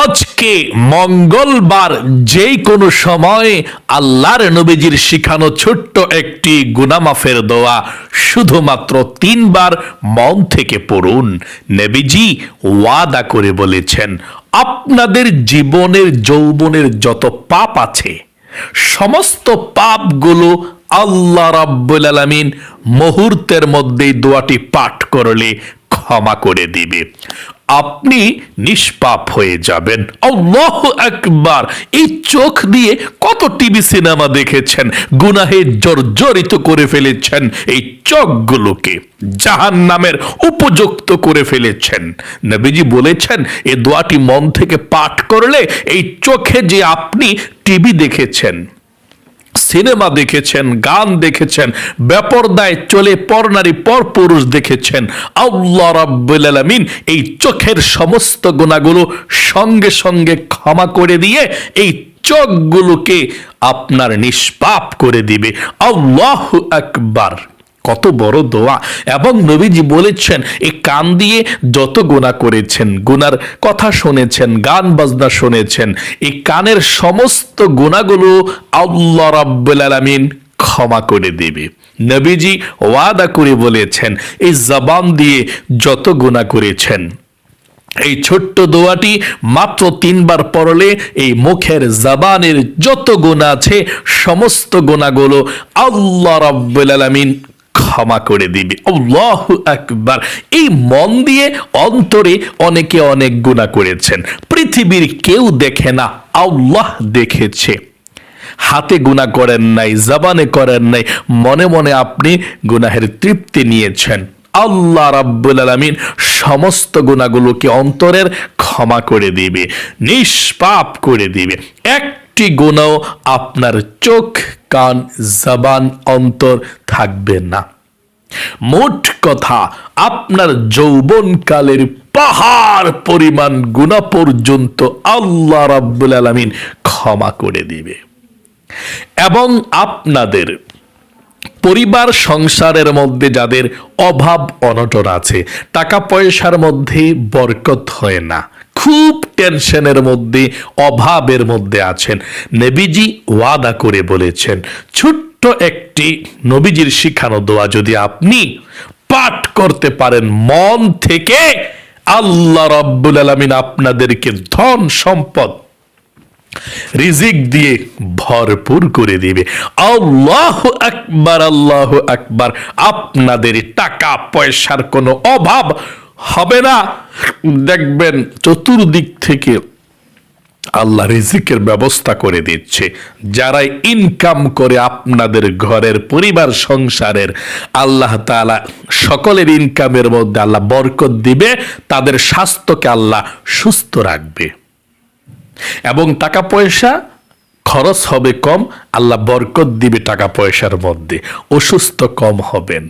আজকে মঙ্গলবার যে কোনো সময় আল্লাহর নবীজির শিখানো ছোট্ট একটি গুনাহ মাফের দোয়া শুধুমাত্র 3 বার মন থেকে পড়ুন। নবীজি ওয়াদা করে বলেছেন, আপনাদের জীবনের যৌবনের যত পাপ আছে সমস্ত পাপগুলো আল্লাহ রাব্বুল আলামিন মুহূর্তের মধ্যেই দোয়াটি পাঠ করলে ক্ষমা করে দিবে। আপনি নিষ্পাপ হয়ে যাবেন। আল্লাহু আকবার। এই চোখ দিয়ে কত টিভি সিনেমা দেখেছেন, গুনাহে জর্জরিত করে ফেলেছেন, এই চোখগুলোকে জাহান্নামের উপযুক্ত করে ফেলেছেন। নবীজি বলেছেন এই দোয়াটি মন থেকে পাঠ করলে এই চোখে যে আপনি টিভি দেখেছেন, সিনেমা দেখেছেন, গান দেখেছেন, বেপরদায় চলে পরনারী পরপুরুষ দেখেছেন, আল্লাহ রাব্বুল আলামিন এই চোখের সমস্ত গুনাহগুলো সঙ্গে সঙ্গে ক্ষমা করে দিয়ে এই চোখগুলোকে আপনার নিষ্পাপ করে দিবে। আল্লাহু আকবার। কত বড় দোয়া। এবং নবীজি বলেছেন এই কান দিয়ে যত গুনাহ করেছেন, গুনার কথা শুনেছেন, গান বাজনা শুনেছেন, এই কানের সমস্ত গুনাহগুলো আল্লাহ রাব্বুল আলামিন ক্ষমা করে দেবে। নবীজি ওয়াদা করে বলেছেন এই জবান দিয়ে যত গুনাহ করেছেন, এই ছোট্ট দোয়াটি মাত্র 3 বার পড়লে এই মুখের জবানের যত গুনাহ আছে সমস্ত গুনাহগুলো আল্লাহ রাব্বুল আলামিন ক্ষমা করে দিবে। আল্লাহু আকবার। এই মন দিয়ে অন্তরে অনেকে অনেক গুনাহ করেছেন, পৃথিবীর কেউ দেখে না, আল্লাহ দেখেছে। হাতে গুনাহ করেন নাই, জবানে করেন নাই, মনে মনে আপনি গুনাহের তৃপ্তি নিয়েছেন। আল্লাহ রাব্বুল আলামিন সমস্ত গুনাহগুলোকে অন্তরের ক্ষমা করে দিবে, নিষ্পাপ করে দিবে। একটি গুনাহ আপনার চোখ, কান, জবান, অন্তর থাকবে না। মোট কথা আপনার যৌবনকালের পাহাড় পরিমাণ গুনাহ পর্যন্ত আল্লাহ রাব্বুল আলামিন ক্ষমা করে দিবে। এবং আপনাদের পরিবার সংসারের মধ্যে যাদের অভাব অনটন আছে, টাকা পয়সার মধ্যে বরকত হয় না, খুব টেনশনের মধ্যে, অভাবের মধ্যে আছেন, নবীজি ওয়াদা করে বলেছেন ছোট্ট একটি নবীজির শিখানো দোয়া যদি আপনি পাঠ করতে পারেন মন থেকে, আল্লাহ রাব্বুল আলামিন আপনাদেরকে ধন সম্পদ রিজিক দিয়ে ভরপুর করে দিবে। আল্লাহু আকবার, আল্লাহু আকবার। আপনাদের টাকা পয়সার কোনো অভাব হবে না। দেখবেন চতুর্দিক থেকে আল্লাহ রিজিকের ব্যবস্থা করে দিচ্ছে। যারা ইনকাম করে আপনাদের ঘরের পরিবার সংসারের, আল্লাহ তাআলা সকলের ইনকামের মধ্যে আল্লাহ বরকত দিবে, তাদের স্বাস্থ্যকে আল্লাহ সুস্থ রাখবে এবং টাকা পয়সা খরচ হবে কম, আল্লাহ বরকত দিবে টাকা পয়সার মধ্যে, অসুস্থ কম হবেন।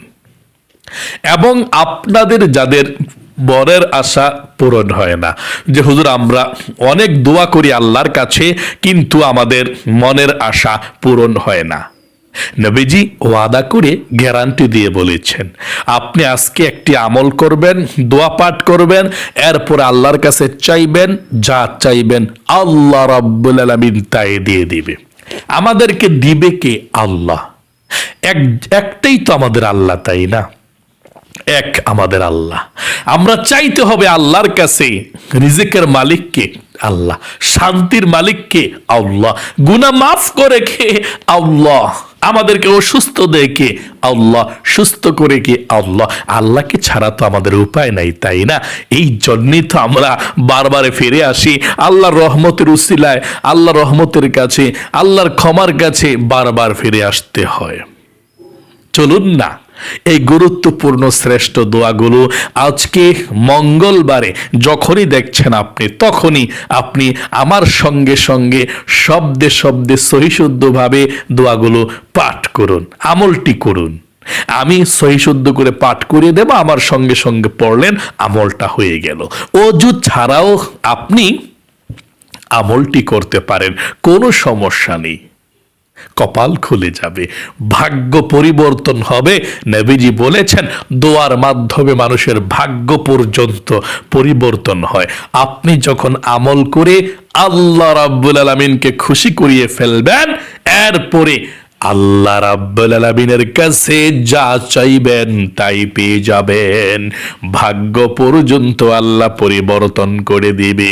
এবং আপনাদের যাদের বরের আশা পূরণ হয় না, যে হুজুর আমরা অনেক দোয়া করি আল্লাহর কাছে কিন্তু আমাদের মনের আশা পূরণ হয় না, নবীজি ওয়াদা করে গ্যারান্টি দিয়ে বলেছেন আপনি আজকে একটি আমল করবেন, দোয়া পাঠ করবেন, এরপর আল্লাহর কাছে চাইবেন, যা চাইবেন আল্লাহ রাব্বুল আলামিন তাই দিয়ে দিবে। আমাদেরকে দিবে কে? আল্লাহ। একটাই তো আমাদের আল্লাহ, তাই না? এক আমাদের আল্লাহ। আমরা চাইতে হবে আল্লাহর কাছে। রিজিকের মালিক কে? আল্লাহ। শান্তির মালিক কে? আল্লাহ। গুনাহ মাফ করে কে? আল্লাহ। আমাদেরকে অসুস্থ দেয় কে? আল্লাহ। সুস্থ করে কে? আল্লাহ। আল্লাহকে ছাড়া তো আমাদের উপায় নাই, তাই না? এই জন্যই তো আমরা বারবার ফিরে আসি আল্লাহর রহমতের উসিলায়, আল্লাহর রহমতের কাছে, আল্লাহর ক্ষমার কাছে বারবার ফিরে আসতে হয়। চলুন না এই গুরুত্বপূর্ণ শ্রেষ্ঠ দোয়াগুলো আজকে মঙ্গলবারে যখনই দেখছেন আপনি, তখনই আপনি আমার সঙ্গে সঙ্গে শব্দে শব্দে সহিশুদ্ধভাবে দোয়াগুলো পাঠ করুন, আমলটি করুন। আমি সহিশুদ্ধ করে পাঠ করিয়ে দেব, আমার সঙ্গে সঙ্গে পড়লেন, আমলটা হয়ে গেল। অজু ছাড়াও আপনি আমলটি করতে পারেন, কোনো সমস্যা নেই। কপাল খুলে যাবে, ভাগ্য পরিবর্তন হবে। নবীজি বলেছেন দোয়ার মাধ্যমে মানুষের ভাগ্য পর্যন্ত পরিবর্তন হয়। আপনি যখন আমল করে আল্লাহ রাব্বুল আলামিনকে খুশি করিয়ে ফেলবেন, এরপরে আল্লাহ রাব্বুল আলামিনের কাছে যা চাইবেন তাই পেয়ে যাবেন। ভাগ্য পর্যন্ত আল্লাহ পরিবর্তন করে দিবে।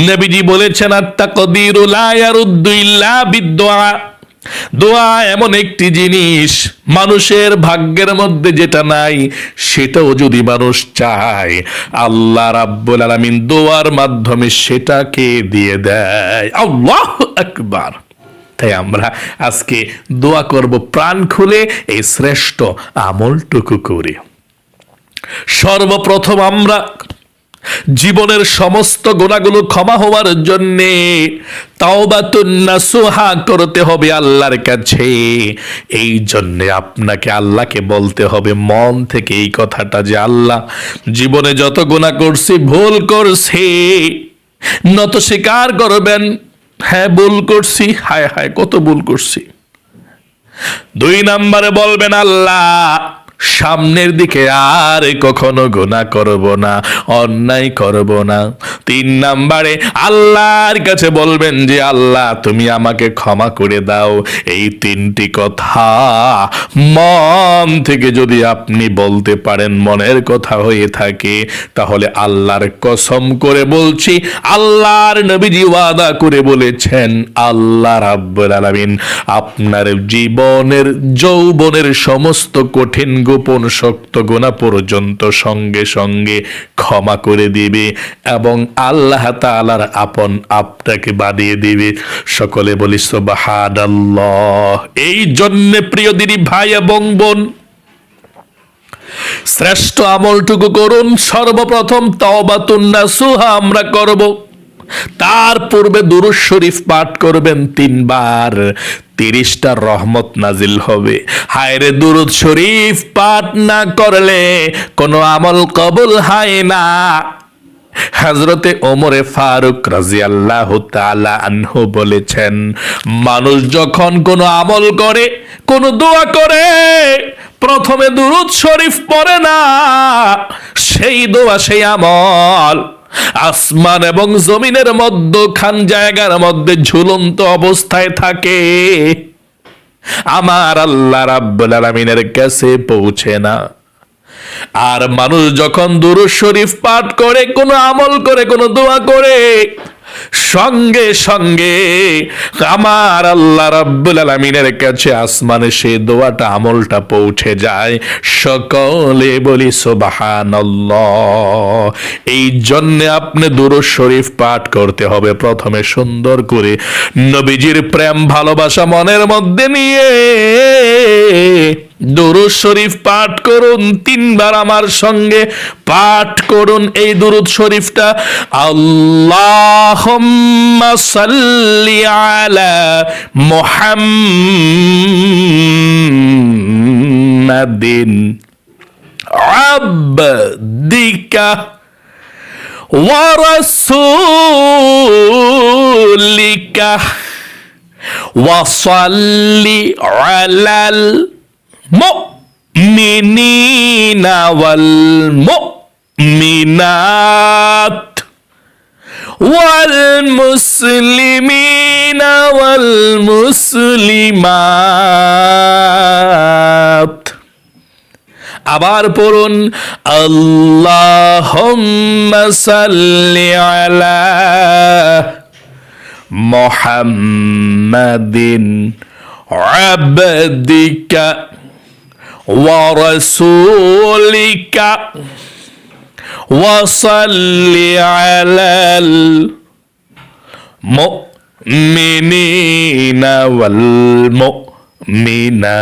নবীজি বলেছেন আত-তাকদীরু লা ইয়ারুদ্দু ইল্লা বিদ-দুআ। দোয়া এমন একটি জিনিস, মানুষের ভাগ্যের মধ্যে যেটা নাই সেটাও যদি মানুষ চায়, আল্লাহ রাব্বুল আলামিন দোয়ার মাধ্যমে সেটাকে দিয়ে দেয়। আল্লাহু আকবার। তাই আমরা আজকে দোয়া করব প্রাণ খুলে এই শ্রেষ্ঠ আমলটুকু করে। সর্বপ্রথম আমরা জীবনের সমস্ত গুনাহগুলো ক্ষমা হওয়ার জন্যে তাওবাতুন নাসুহা করতে হবে আল্লাহর কাছে। এই জন্যে আপনাকে আল্লাহকে বলতে হবে মন থেকে এই কথাটা যে আল্লাহ, জীবনে যত গুনাহ করছি, ভুল করছি, নত স্বীকার করবেন, হ্যাঁ ভুল করছি, হায় হায় কত ভুল করছি। 2 নম্বরে বলবেন আল্লাহ সামনের দিকে আর কখনো গুনাহ করব না, অন্যায় করব না। 3 নম্বরে আল্লাহর কাছে বলবেন যে আল্লাহ তুমি আমাকে ক্ষমা করে দাও। এই 3টি কথা মন থেকে যদি আপনি বলতে পারেন, মনের কথা হয়ে থাকে, তাহলে আল্লাহর কসম করে বলছি, আল্লাহর নবীজি ওয়াদা করে বলেছেন আল্লাহ রাব্বুল আলামিন আপনার জীবনের যৌবনের সমস্ত কঠিন গোপন শক্ত গুনাহ পর্যন্ত সঙ্গে সঙ্গে ক্ষমা করে দিবে এবং আল্লাহ তাআলার আপন আপনাকে বানিয়ে দিবে। সকলে বলি সুবহানাল্লাহ। এই জন্য প্রিয় দিদি ভাই এবং বোন, শ্রেষ্ঠ আমলটুকু করুন। সর্বপ্রথম তাওবাতুন নাসুহা আমরা করব, তার পূর্বে দুরূদ শরীফ পাঠ করবেন 3 বার, 30টা রহমত নাজিল হবে। হায়রে দুরূদ শরীফ পাঠ না করলে কোনো আমল কবুল হয় না। হযরতে ওমরে ফারুক রাদিয়াল্লাহু তাআলা আনহু বলেছেন, মানুষ যখন কোনো আমল করে, কোনো দোয়া করে, প্রথমে দুরূদ শরীফ পড়ে না, সেই দোয়া সেই আমল আসমান এবং জমিনের মধ্যখান জায়গার মধ্যে ঝুলন্ত অবস্থায় থাকে, আমার আল্লাহ রাব্বুল আলামিনের কাছে পৌঁছে না। আর মানুষ যখন দুরূদ শরীফ পাঠ করে, কোনো আমল করে, কোনো দোয়া করে, সঙ্গে সঙ্গে আমার আল্লাহ রাব্বুল আলামিনের কাছে আসমানে সেই দোয়াটা আমলটা পৌঁছে যায়। সকলে বলি সুবহানাল্লাহ। এই জন্য আপনি দুরূদ শরীফ পাঠ করতে হবে প্রথমে সুন্দর করে, নবীজির প্রেম ভালোবাসা মনের মধ্যে নিয়ে দুরূদ শরীফ পাঠ করুন 3 বার আমার সঙ্গে পাঠ করুন এই দুরূদ শরীফটা। আল্লাহুম্মা সাল্লি আলা মুহাম্মাদিন আবদিকা ওয়া রাসূলিকা ওয়া সাল্লি আলাল মুমিনিনা ওয়াল মুমিনাত ওয়াল মুসলিমিনা ওয়াল মুসলিমাত। আবার পড়ুন আল্লাহুম্মা সাল্লি আলা মুহাম্মাদিন আবদিকা ওয়া রাসূলিকা ওয়া সাল্লি আলাল মুমিনিনা ওয়াল মুমিনাত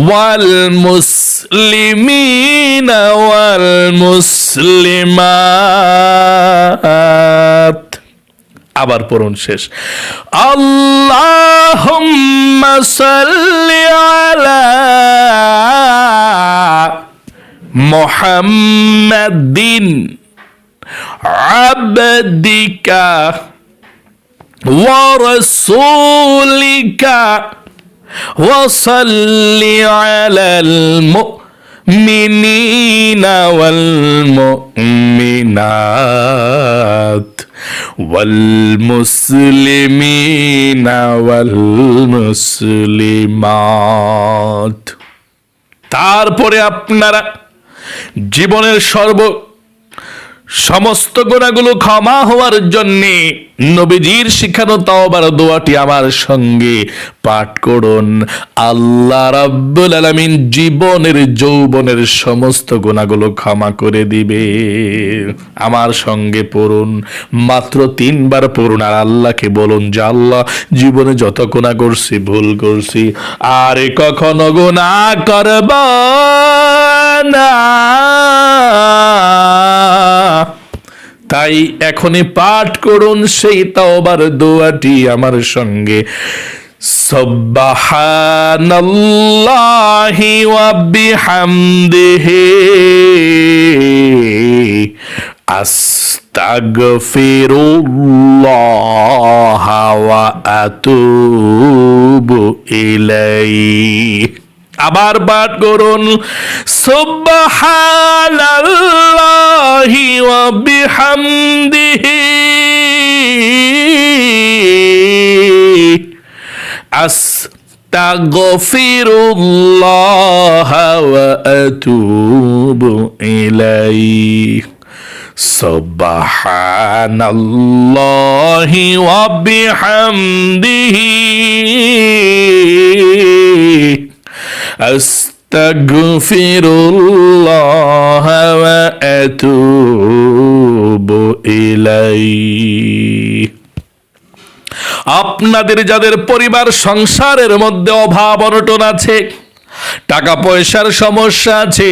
ওয়াল মুসলিমিনা ওয়াল মুসলিমাত। আবার পড়ুন শেষ আল্লাহুম্মা সাল্লি আলা মুহাম্মাদিন আবদিকা ورسولك وصل على المؤمنين والمؤمنات والمسلمين والمسلمات। তারপরে আপনারা জীবনের সমস্ত গুনাহগুলো ক্ষমা হওয়ার জন্য নবীজির শিখানো তাওবার দোয়াটি আমার সঙ্গে পাঠ করুন। আল্লাহ রাব্বুল আলামিন জীবনের যৌবনের সমস্ত গুনাহগুলো ক্ষমা করে দিবে। আমার সঙ্গে পড়ুন, মাত্র 3 বার পড়ুন আর আল্লাহকে বলুন যে আল্লাহ, জীবনে যত গুনাহ করছি, ভুল করছি, আর কখনো গুনাহ করব না। তাই এখনই পাঠ করুন সেই তাওবার দোয়াটি আমার সঙ্গে। সুবহানাল্লাহি ওয়া বিহামদিহি আস্তাগফিরুল্লাহ ওয়া আতুবু ইলাইহি। আবার পাঠ করুন, সুবহানাল্লাহি ওয়া বিহামদিহি আস্তাগফিরুল্লাহ ওয়া আতুবু ইলাইহি। সুবহানাল্লাহি ওয়া বিহামদিহি আস্তাগফিরুল্লাহ ওয়া আতুবু ইলাইহি। আপনাদের যাদের পরিবার সংসারের মধ্যে অভাব অনটন আছে, টাকা পয়সার সমস্যা আছে,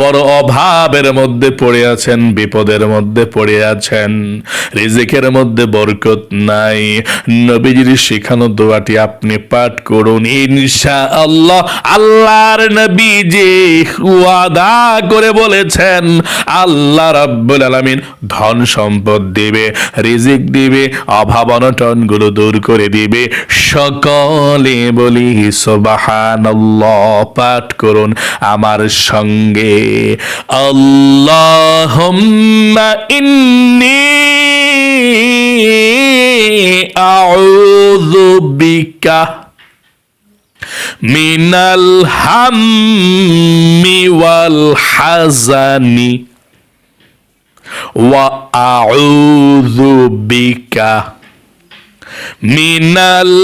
বড় অভাবের মধ্যে পড়ে আছেন, বিপদের মধ্যে পড়ে আছেন, রিজিকের মধ্যে বরকত নাই, নবীজির শেখানো দোয়াটি আপনি পাঠ করুন। ইনশাআল্লাহ আল্লাহর নবী যে ওয়াদা করে বলেছেন, আল্লাহ রাব্বুল আলামিন ধন সম্পদ দিবে, রিজিক দিবে, অভাব অনটন গুলো দূর করে দিবে। সকলে বলি সুবহানাল্লাহ। পাঠ করুন আমার সঙ্গে। আল্লাহুম্মা ইন্নী আউযু বিকা মিনাল হাম্মি ওয়াল হাযানি ওয়া আউযু বিকা মিনাল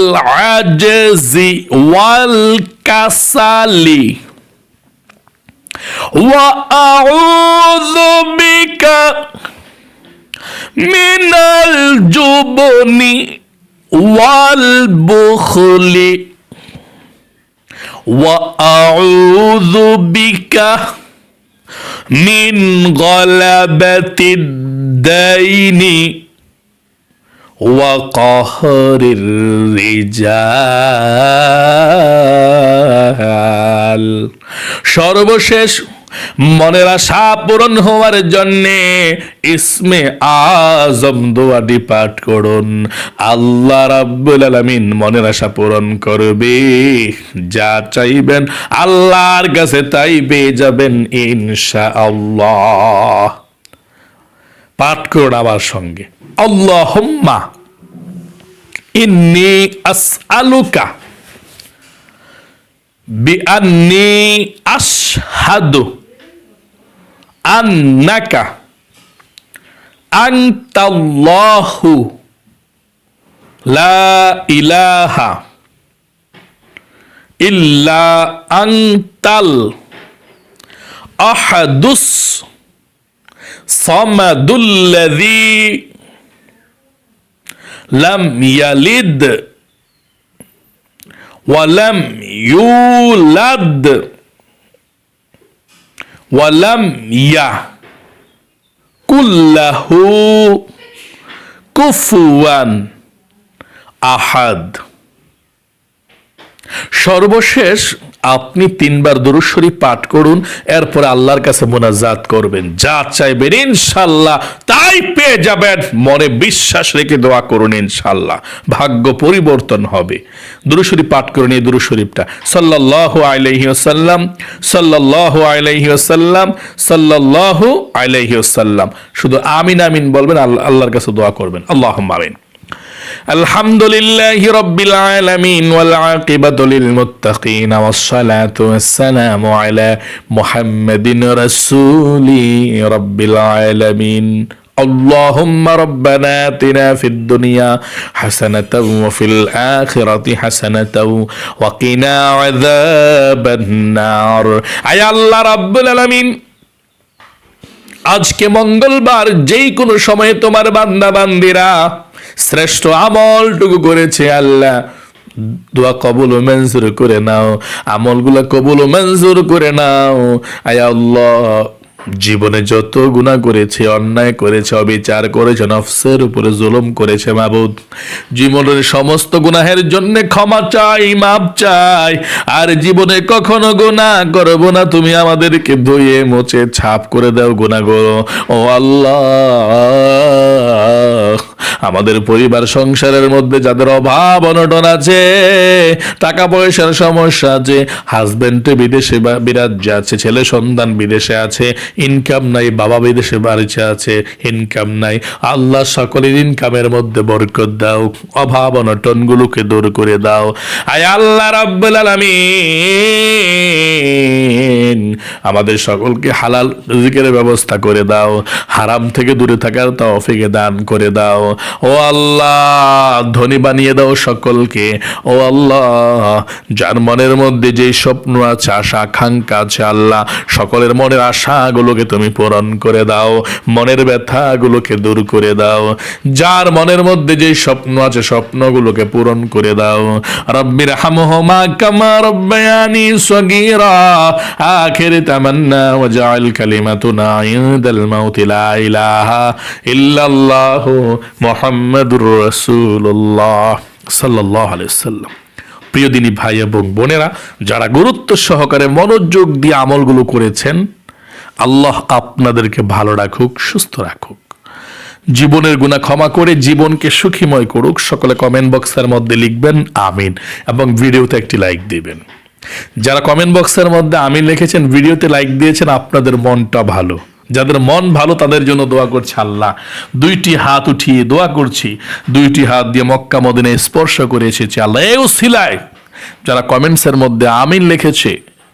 আজজি ওয়াল কাসালি ওয়া আউযু বিকা মিনাল জুবনি ওয়াল বুখলি ওয়া আউযু বিকা মিন গলাবাতিদ দাইনি ওয়া কাহরির রিজাল। সর্বশেষ মনের আশা পূরণ হওয়ার জন্যে ইসমে আজম দোয়াটি পাঠ করুন। আল্লাহ রাব্বুল আলামিন মনের আশা পূরণ করবে। যা চাইবেন আল্লাহর কাছে তাই পেয়ে যাবেন ইনশাআল্লাহ। পাঠ করুন আমার সঙ্গে। আল্লাহুম্মা ইন্নী আসআলুকা বিআন্নী আশহাদু আন্নাকা আনতাল্লাহু লা ইলাহা ইল্লা আনতাল আহাদুস সামাদুল্লাযী লাম ইয়ালিদ ওয়া লাম ইউলাদ ওয়া লাম ইয়াকুল লাহু কুফুয়ান আহাদ। সর্বশেষ আপনি 3 বার দুরূদ শরীফ পাঠ করুন, এরপরে আল্লাহর কাছে মোনাজাত করবেন, যা চাইবেন ইনশাআল্লাহ তাই পেয়ে যাবেন। মনে বিশ্বাস রেখে দোয়া করুন, ইনশাআল্লাহ ভাগ্য পরিবর্তন হবে। দুরূদ শরীফ পাঠ করুন, এই দুরূদ শরীফটা সাল্লাল্লাহু আলাইহি ওয়াসাল্লাম, সাল্লাল্লাহু আলাইহি ওয়াসাল্লাম, সাল্লাল্লাহু আলাইহি ওয়াসাল্লাম। শুধু আমিন আমিন বলবেন, আল্লাহর কাছে দোয়া করবেন। আল্লাহুম্মা আমিন। আলহামদুলিল্লাহি রাব্বিল আলামিন ওয়াল আকিবাতু লিল মুত্তাকিন ওয়াস সালাতু ওয়াস সালামু আলা মুহাম্মাদিন রাসূলি রাব্বিল আলামিন। اللهم ربنا آتنا في الدنيا حسنة وفي الآخرة حسنة وقنا عذاب النار। আয় আল্লাহ রাব্বুল আলামিন, আজকে মঙ্গলবার যেই কোনো সময়ে তোমার বান্দা বান্দিরা শ্রেষ্ঠ আমলটুকু করেছে, আল্লাহ দোয়া কবুল ও মঞ্জুর করে নাও, আমলগুলো কবুল ও মঞ্জুর করে নাও। আয় আল্লাহ, জীবনে যত গুনাহ করেছে, অন্যায় করেছে, অবিচার করেছে, নফসের উপরে জুলুম করেছে মাবুদ, জীবনের সমস্ত গুনাহের জন্য ক্ষমা চাই, মাপ চাই। আর জীবনে কখনো গুনাহ করব না, তুমি আমাদেরকে ধুয়ে মুছে ছাপ করে দাও গুনাহগুলো। ও আল্লাহ, আমাদের পরিবার সংসারের মধ্যে যাদের অভাব অনটন আছে, টাকা পয়সার সমস্যা আছে, হাজবেন্ড বিদেশে বিরাজ্যে আছে, ছেলে সন্তান বিদেশে আছে, ইনকাম নাই, বাবা বিদেশে বাড়িতে আছে, ইনকাম নাই, আল্লাহ সকলের ইনকামের মধ্যে বরকত দাও, অভাব অনটন গুলোকে দূর করে দাও। আয় আল্লাহ রাব্বুল আলামিন, আমাদের সকলকে হালাল রিজিকের ব্যবস্থা করে দাও, হারাম থেকে দূরে থাকার তৌফিক দান করে দাও। ও আল্লাহ, ধনী বানিয়ে দাও সকলকে। ও আল্লাহ, যার মনের মধ্যে যে স্বপ্ন আছে, আশা আকাঙ্ক্ষা আছে, আল্লাহ সকলের মনের আশাগুলোকে তুমি পূরণ করে দাও, মনের ব্যথাগুলোকে দূর করে দাও। যার মনের মধ্যে যে স্বপ্ন আছে, স্বপ্নগুলোকে পূরণ করে দাও। রব্বির হামহুমা কামা রব্বায়ানি সগীরা। আখির তামান্না ওয়াজআল কালিমাতুনা ইনদাল মাউতি লা ইলাহা ইল্লাল্লাহু মুহাম্মাদুর রাসূলুল্লাহ সাল্লাল্লাহু আলাইহি ওয়াসাল্লাম। প্রিয় দিনী ভাই এবং বোনেরা, যারা গুরুত্ব সহকারে মনোযোগ দিয়ে আমলগুলো করেছেন, আল্লাহ আপনাদেরকে ভালো রাখুক, সুস্থ রাখুক, জীবনের গুনাহ ক্ষমা করে জীবনকে সুখীময় করুক। সকলে কমেন্ট বক্সের মধ্যে লিখবেন আমিন এবং ভিডিওতে একটি লাইক দিবেন। যারা কমেন্ট বক্সের মধ্যে আমিন লিখেছেন, ভিডিওতে লাইক দিয়েছেন, আপনাদের মনটা ভালো। যাদের মন ভালো তাদের জন্য দোয়া করছে আল্লাহ। 2টি হাত উঠিয়ে দোয়া করছি, 2টি হাত দিয়ে মক্কা মদিনায় স্পর্শ করে এসেছে আল্লাহ। এই উসিলায় যারা কমেন্টসের মধ্যে আমিন লিখেছে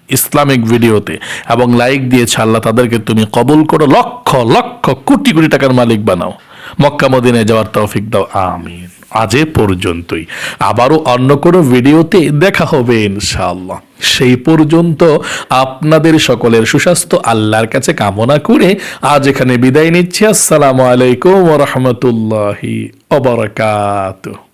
ইসলামিক ভিডিওতে এবং লাইক দিয়েছে, আল্লাহ তাদেরকে তুমি কবুল করো, লক্ষ লক্ষ কোটি কোটি টাকার মালিক বানাও, মক্কা মদিনায় যাওয়ার তৌফিক দাও, আমিন। আজ এ পর্যন্তই, আবারও অন্য কোনো ভিডিওতে দেখা হবে ইনশাআল্লাহ। সেই পর্যন্ত আপনাদের সকলের সুস্বাস্থ্য আল্লাহর কাছে কামনা করে আজ এখানে বিদায় নিচ্ছি। আসসালামু আলাইকুম ওয়া রাহমাতুল্লাহি ওয়া বারাকাতুহু।